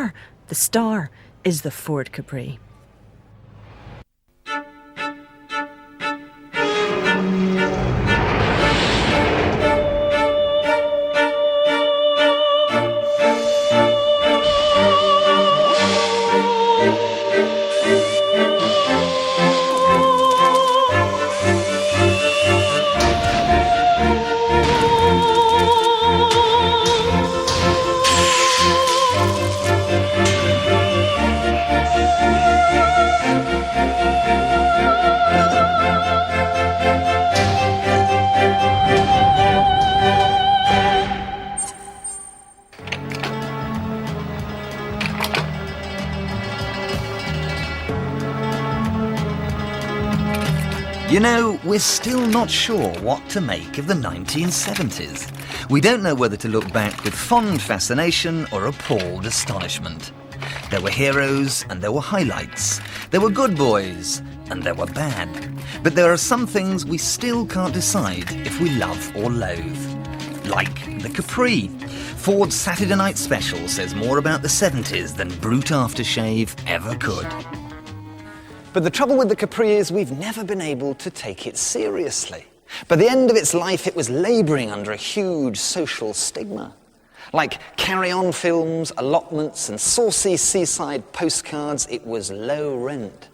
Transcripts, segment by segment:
star. The star is the Ford Capri. You know, we're still not sure what to make of the 1970s. We don't know whether to look back with fond fascination or appalled astonishment. There were heroes and there were highlights. There were good boys and there were bad. But there are some things we still can't decide if we love or loathe. Like the Capri. Ford's Saturday Night Special says more about the 70s than Brute Aftershave ever could. But the trouble with the Capri is we've never been able to take it seriously. By the end of its life, it was labouring under a huge social stigma. Like carry-on films, allotments, and saucy seaside postcards, it was low rent.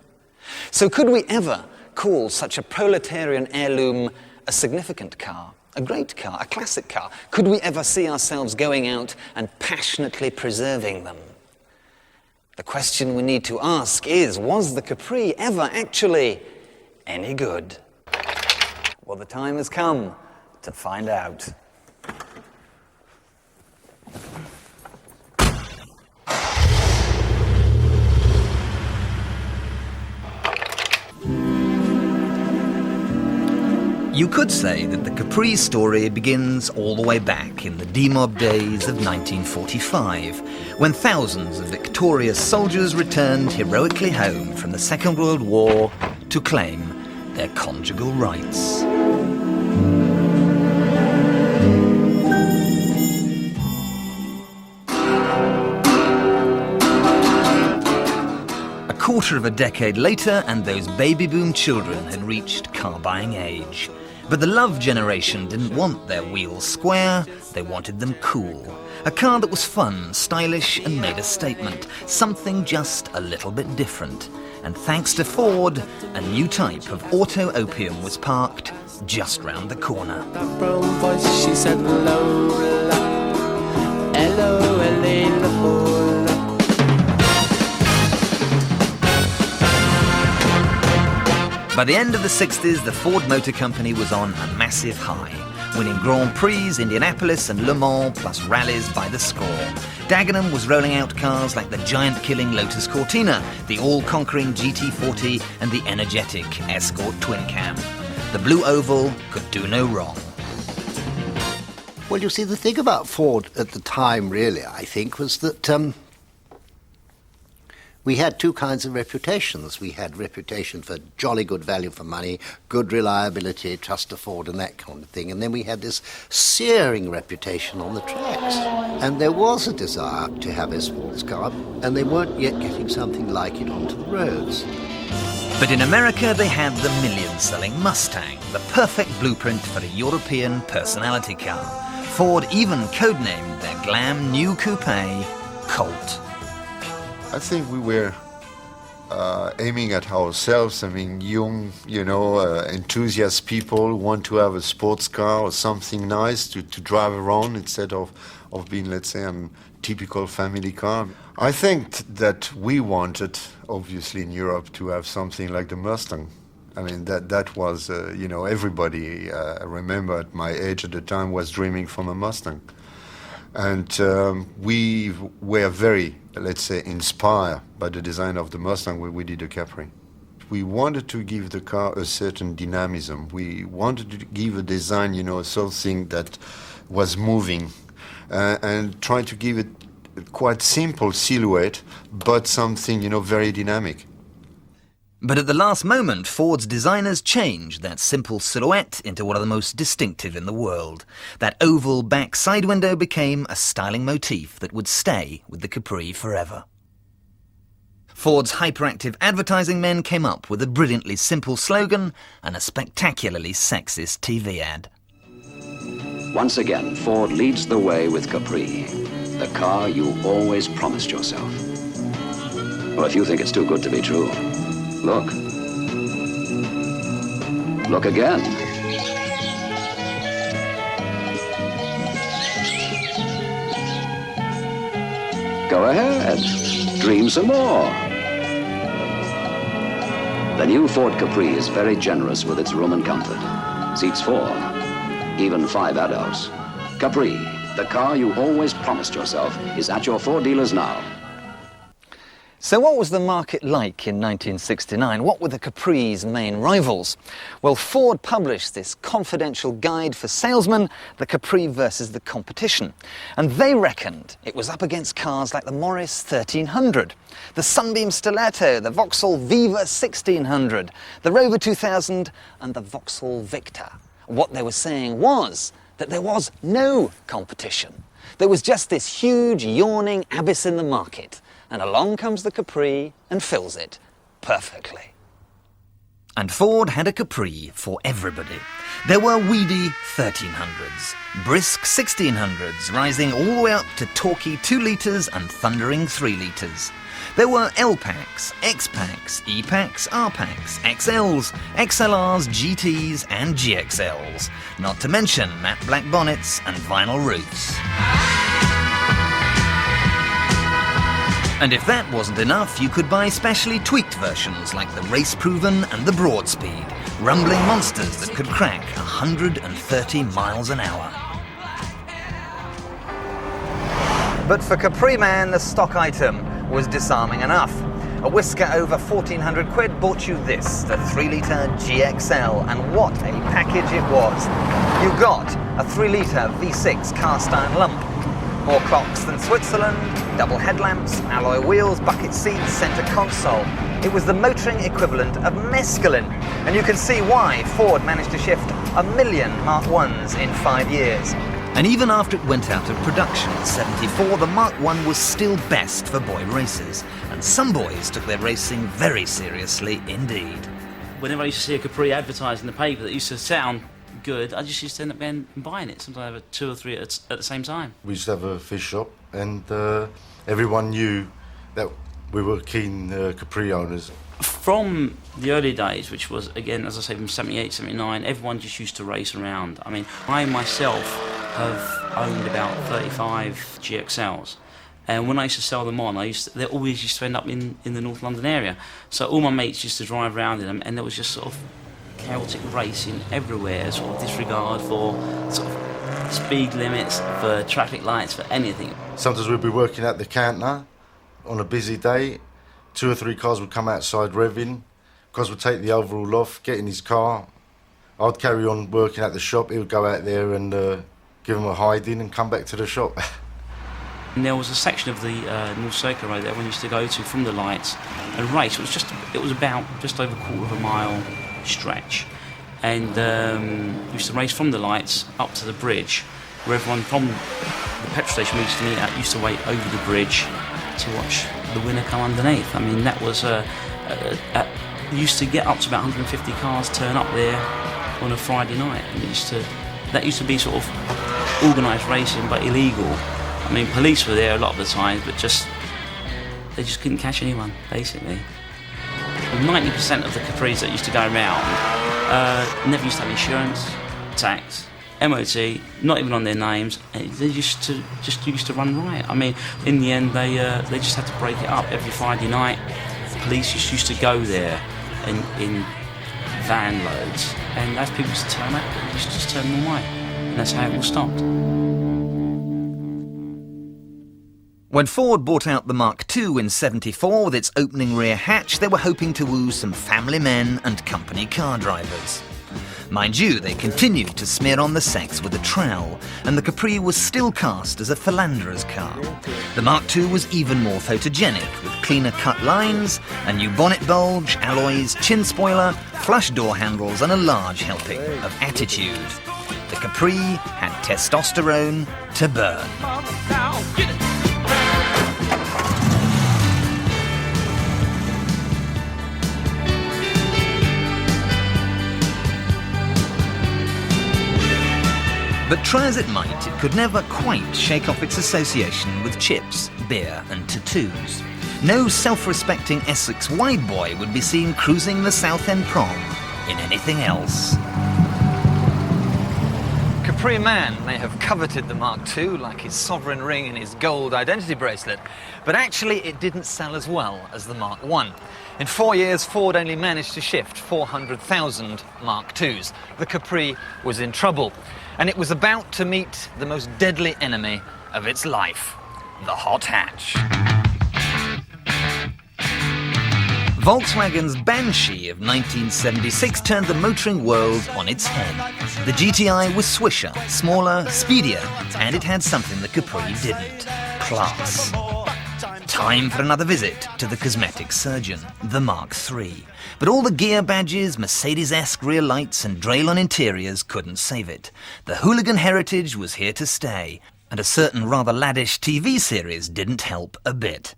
So could we ever call such a proletarian heirloom a significant car, a great car, a classic car? Could we ever see ourselves going out and passionately preserving them? The question we need to ask is, was the Capri ever actually any good? Well, the time has come to find out. You could say that the Capri story begins all the way back in the demob days of 1945, when thousands of victorious soldiers returned heroically home from the Second World War to claim their conjugal rights. A quarter of a decade later, and those baby boom children had reached car-buying age. But the love generation didn't want their wheels square, they wanted them cool. A car that was fun, stylish, and made a statement. Something just a little bit different. And thanks to Ford, a new type of auto opium was parked just round the corner. That brown voice, she said, hello, hello, hello. By the end of the 60s, the Ford Motor Company was on a massive high, winning Grand Prix, Indianapolis and Le Mans, plus rallies by the score. Dagenham was rolling out cars like the giant-killing Lotus Cortina, the all-conquering GT40 and the energetic Escort Twin Cam. The Blue Oval could do no wrong. Well, you see, the thing about Ford at the time, really, I think, was that we had two kinds of reputations. We had reputation for jolly good value for money, good reliability, trust to Ford and that kind of thing. And then we had this searing reputation on the tracks. And there was a desire to have a sports car, and they weren't yet getting something like it onto the roads. But in America, they had the million-selling Mustang, the perfect blueprint for a European personality car. Ford even codenamed their glam new coupe Colt. I think we were aiming at ourselves. I mean, young, enthusiast people who want to have a sports car or something nice to drive around instead of being, let's say, a typical family car. I think that we wanted, obviously in Europe, to have something like the Mustang. I mean, that was, everybody, I remember at my age at the time, was dreaming from a Mustang. And we were very, let's say, inspired by the design of the Mustang when we did the Capri. We wanted to give the car a certain dynamism. We wanted to give a design, something that was moving and try to give it a quite simple silhouette, but something, very dynamic. But at the last moment, Ford's designers changed that simple silhouette into one of the most distinctive in the world. That oval back side window became a styling motif that would stay with the Capri forever. Ford's hyperactive advertising men came up with a brilliantly simple slogan and a spectacularly sexist TV ad. Once again, Ford leads the way with Capri, the car you always promised yourself. Well, if you think it's too good to be true, look. Look again. Go ahead. Dream some more. The new Ford Capri is very generous with its room and comfort. Seats 4, even 5 adults. Capri, the car you always promised yourself, is at your Ford dealers now. So what was the market like in 1969? What were the Capri's main rivals? Well, Ford published this confidential guide for salesmen, the Capri versus the competition. And they reckoned it was up against cars like the Morris 1300, the Sunbeam Stiletto, the Vauxhall Viva 1600, the Rover 2000 and the Vauxhall Victor. What they were saying was that there was no competition. There was just this huge, yawning abyss in the market. And along comes the Capri and fills it perfectly. And Ford had a Capri for everybody. There were weedy 1300s, brisk 1600s, rising all the way up to torquey 2 litres and thundering 3 litres. There were L-Packs, X-Packs, E-Packs, R-Packs, XLs, XLRs, GTs and GXLs, not to mention matte black bonnets and vinyl roofs. And if that wasn't enough, you could buy specially tweaked versions like the race-proven and the Broadspeed, rumbling monsters that could crack 130 miles an hour. But for Capri Man, the stock item was disarming enough. A whisker over 1,400 quid bought you this, the 3-litre GXL, and what a package it was. You got a 3-litre V6 cast iron lump, more clocks than Switzerland, double headlamps, alloy wheels, bucket seats, centre console. It was the motoring equivalent of mescaline, and you can see why Ford managed to shift 1 million Mark 1s in 5 years. And even after it went out of production in '74, the Mark 1 was still best for boy racers, and some boys took their racing very seriously indeed. Whenever I used to see a Capri advertised in the paper that used to sound good, I just used to end up going and buying it. Sometimes I have 2 or 3 at the same time. We used to have a fish shop, and everyone knew that we were keen Capri owners. From the early days, which was, again, as I say, from 78, 79, everyone just used to race around. I mean, I myself have owned about 35 GXLs. And when I used to sell them on, they always used to end up in the North London area. So all my mates used to drive around in them, and there was just sort of chaotic racing everywhere, sort of disregard for sort of speed limits, for traffic lights, for anything. Sometimes we'd be working at the counter on a busy day. 2 or 3 cars would come outside revving. Cars would take the overall off, get in his car. I'd carry on working at the shop. He would go out there and give him a hiding and come back to the shop. And there was a section of the North Circular Road that everyone used to go to from the lights and race. It was about just over a quarter of a mile stretch, and we used to race from the lights up to the bridge, where everyone from the petrol station we used to meet at used to wait over the bridge to watch the winner come underneath. I mean, that was you used to get up to about 150 cars turn up there on a Friday night, and that used to be sort of organised racing but illegal. I mean, police were there a lot of the time, but they just couldn't catch anyone, basically. 90% of the Capris that used to go around never used to have insurance, tax, MOT, not even on their names. And they used to run riot. I mean, in the end, they just had to break it up every Friday night. The police used to go there in van loads, and as people used to turn up, they used to just turn them away, and that's how it all stopped. When Ford bought out the Mark II in '74 with its opening rear hatch, they were hoping to woo some family men and company car drivers. Mind you, they continued to smear on the sex with a trowel, and the Capri was still cast as a philanderer's car. The Mark II was even more photogenic, with cleaner cut lines, a new bonnet bulge, alloys, chin spoiler, flush door handles, and a large helping of attitude. The Capri had testosterone to burn. But try as it might, it could never quite shake off its association with chips, beer and tattoos. No self-respecting Essex wide boy would be seen cruising the Southend prom in anything else. Capri man may have coveted the Mark II like his sovereign ring and his gold identity bracelet, but actually it didn't sell as well as the Mark I. In 4 years, Ford only managed to shift 400,000 Mark IIs. The Capri was in trouble, and it was about to meet the most deadly enemy of its life, the hot hatch. Volkswagen's Banshee of 1976 turned the motoring world on its head. The GTI was swisher, smaller, speedier, and it had something the Capri didn't: class. Time for another visit to the cosmetic surgeon, the Mark III. But all the gear badges, Mercedes-esque rear lights and Draylon interiors couldn't save it. The hooligan heritage was here to stay, and a certain rather laddish TV series didn't help a bit.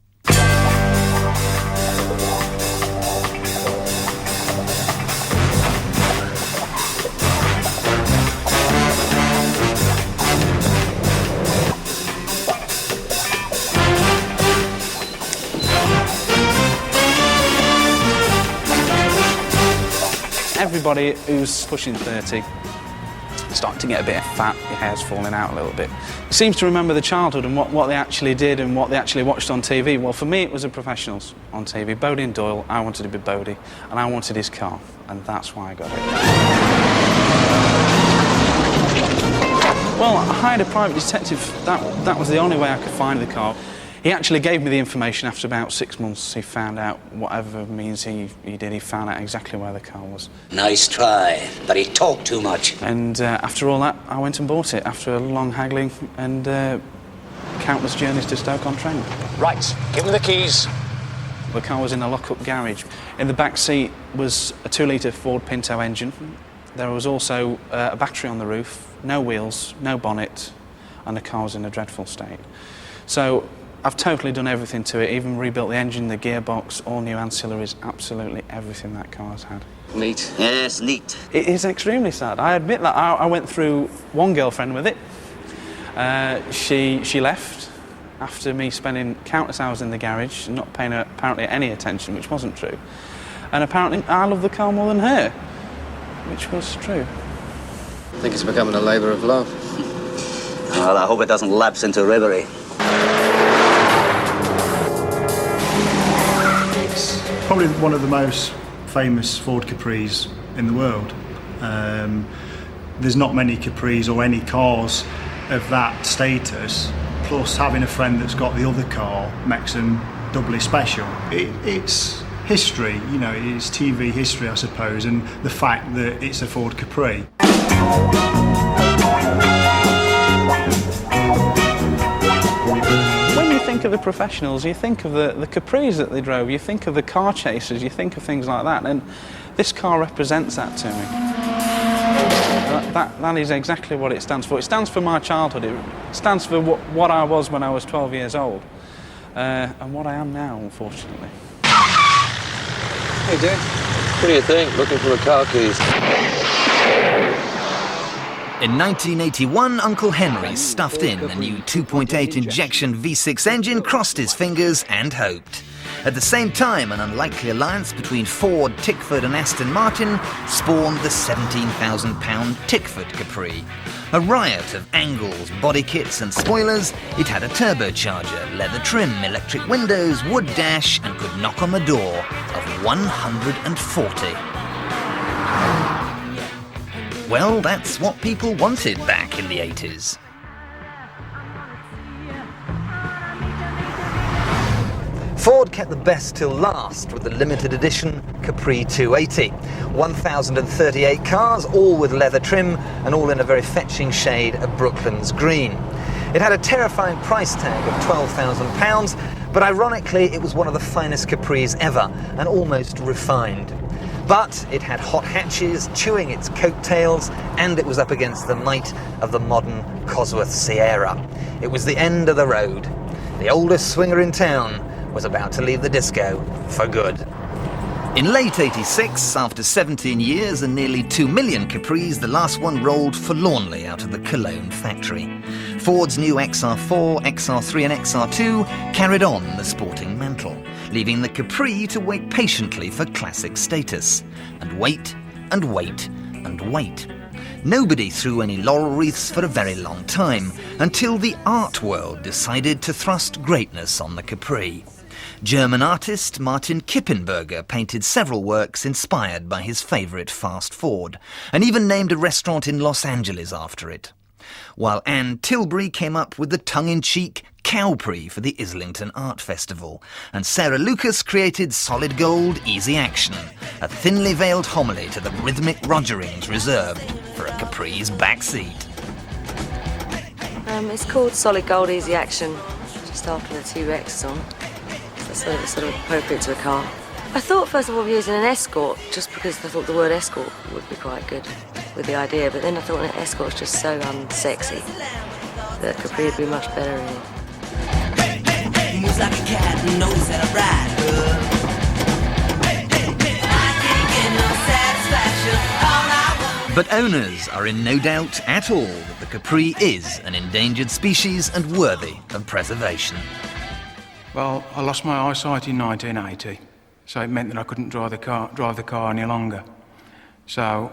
Everybody who's pushing 30 starting to get a bit fat, your hair's falling out a little bit. Seems to remember the childhood and what they actually did and what they actually watched on TV. Well, for me, it was the professionals on TV. Bodie and Doyle, I wanted to be Bodie, and I wanted his car, and that's why I got it. Well, I hired a private detective. That was the only way I could find the car. He actually gave me the information after about 6 months. He found out, whatever means he did, he found out exactly where the car was. Nice try, but he talked too much. And after all that, I went and bought it, after a long haggling and countless journeys to Stoke-on-Trent. Right, give me the keys. The car was in a lock-up garage. In the back seat was a 2-litre Ford Pinto engine. There was also a battery on the roof, no wheels, no bonnet, and the car was in a dreadful state. So I've totally done everything to it, even rebuilt the engine, the gearbox, all new ancillaries, absolutely everything that car's had. Neat. Yes, neat. It is extremely sad. I admit that. I went through one girlfriend with it. She left after me spending countless hours in the garage and not paying her apparently any attention, which wasn't true. And apparently I love the car more than her, which was true. I think it's becoming a labour of love. Well, I hope it doesn't lapse into reverie. Probably one of the most famous Ford Capris in the world. There's not many Capris or any cars of that status, plus having a friend that's got the other car makes them doubly special. It's history, you know, it's TV history, I suppose, and the fact that it's a Ford Capri. When you think of the professionals, you think of the Capris that they drove, you think of the car chasers, you think of things like that, and this car represents that to me. That is exactly what it stands for. It stands for my childhood. It stands for what I was when I was 12 years old, and what I am now, unfortunately. Hey, Dad. What do you think? Looking for a car keys. In 1981, Uncle Henry stuffed in a new 2.8 injection V6 engine, crossed his fingers and hoped. At the same time, an unlikely alliance between Ford, Tickford and Aston Martin spawned the £17,000 Tickford Capri. A riot of angles, body kits and spoilers, it had a turbocharger, leather trim, electric windows, wood dash and could knock on the door of 140. Well, that's what people wanted back in the 80s. Ford kept the best till last with the limited edition Capri 280. 1,038 cars, all with leather trim and all in a very fetching shade of Brooklyn's green. It had a terrifying price tag of £12,000, but ironically it was one of the finest Capris ever and almost refined. But it had hot hatches chewing its coattails, and it was up against the might of the modern Cosworth Sierra. It was the end of the road. The oldest swinger in town was about to leave the disco for good. In late '86, after 17 years and nearly 2 million Capris, the last one rolled forlornly out of the Cologne factory. Ford's new XR4, XR3 and XR2 carried on the sporting mantle, leaving the Capri to wait patiently for classic status. And wait, and wait, and wait. Nobody threw any laurel wreaths for a very long time, until the art world decided to thrust greatness on the Capri. German artist Martin Kippenberger painted several works inspired by his favourite fast Ford, and even named a restaurant in Los Angeles after it. While Anne Tilbury came up with the tongue-in-cheek Capri for the Islington Art Festival, and Sarah Lucas created Solid Gold Easy Action, a thinly veiled homily to the rhythmic rogerings reserved for a Capri's backseat. It's called Solid Gold Easy Action, just after the two X's on. That's sort of appropriate to a car. I thought first of all of using an Escort, just because I thought the word Escort would be quite good with the idea, but then I thought an Escort's just so unsexy that Capri would be much better in it. Moves like a cat and knows that I ride her. But owners are in no doubt at all that the Capri is an endangered species and worthy of preservation. Well, I lost my eyesight in 1980, so it meant that I couldn't drive the car any longer. So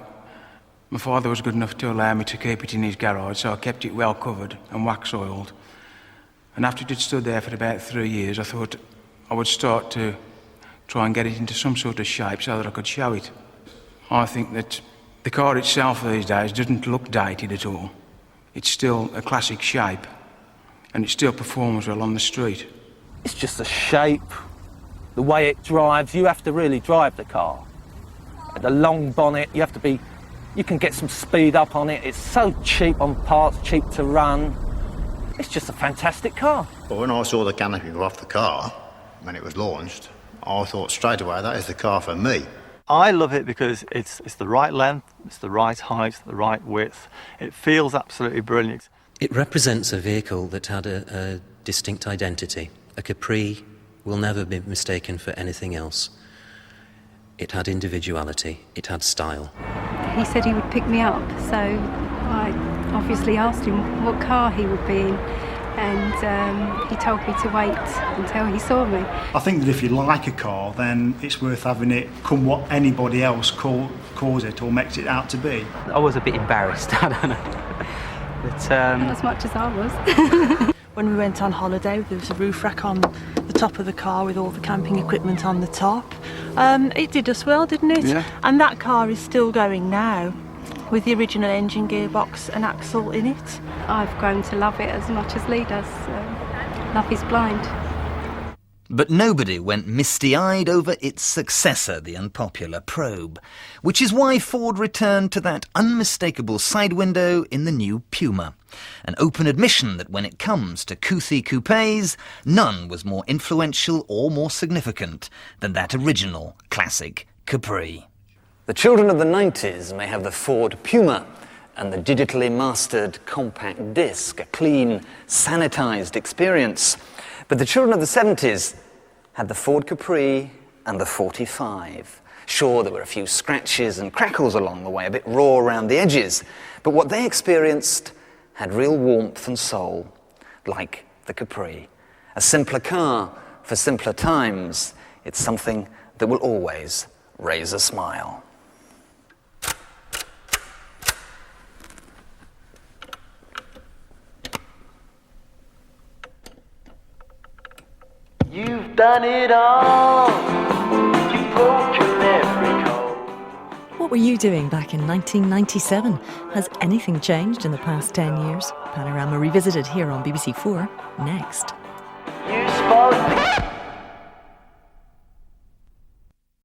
my father was good enough to allow me to keep it in his garage, so I kept it well covered and wax oiled. And after it had stood there for about 3 years, I thought I would start to try and get it into some sort of shape so that I could show it. I think that the car itself these days doesn't look dated at all. It's still a classic shape, and it still performs well on the street. It's just the shape, the way it drives. You have to really drive the car. The long bonnet, you can get some speed up on it. It's so cheap on parts, cheap to run. It's just a fantastic car. But when I saw the canopy go off the car, when it was launched, I thought straight away, that is the car for me. I love it because it's the right length, it's the right height, the right width. It feels absolutely brilliant. It represents a vehicle that had a distinct identity. A Capri will never be mistaken for anything else. It had individuality, it had style. He said he would pick me up, so I obviously asked him what car he would be in, and he told me to wait until he saw me. I think that if you like a car, then it's worth having it come what anybody else calls it or makes it out to be. I was a bit embarrassed, I don't know. But, not as much as I was. When we went on holiday, there was a roof rack on the top of the car with all the camping equipment on the top. It did us well, didn't it? Yeah. And that car is still going now, with the original engine, gearbox and axle in it. I've grown to love it as much as Lee does. Love is blind. But nobody went misty-eyed over its successor, the unpopular Probe, which is why Ford returned to that unmistakable side window in the new Puma. An open admission that when it comes to Couthi coupes, none was more influential or more significant than that original classic Capri. The children of the 90s may have the Ford Puma and the digitally mastered compact disc, a clean, sanitised experience. But the children of the 70s had the Ford Capri and the 45. Sure, there were a few scratches and crackles along the way, a bit raw around the edges, but what they experienced had real warmth and soul, like the Capri. A simpler car for simpler times. It's something that will always raise a smile. You've done it all. You've broken every code. What were you doing back in 1997? Has anything changed in the past 10 years? Panorama Revisited here on BBC4 next. You spoke.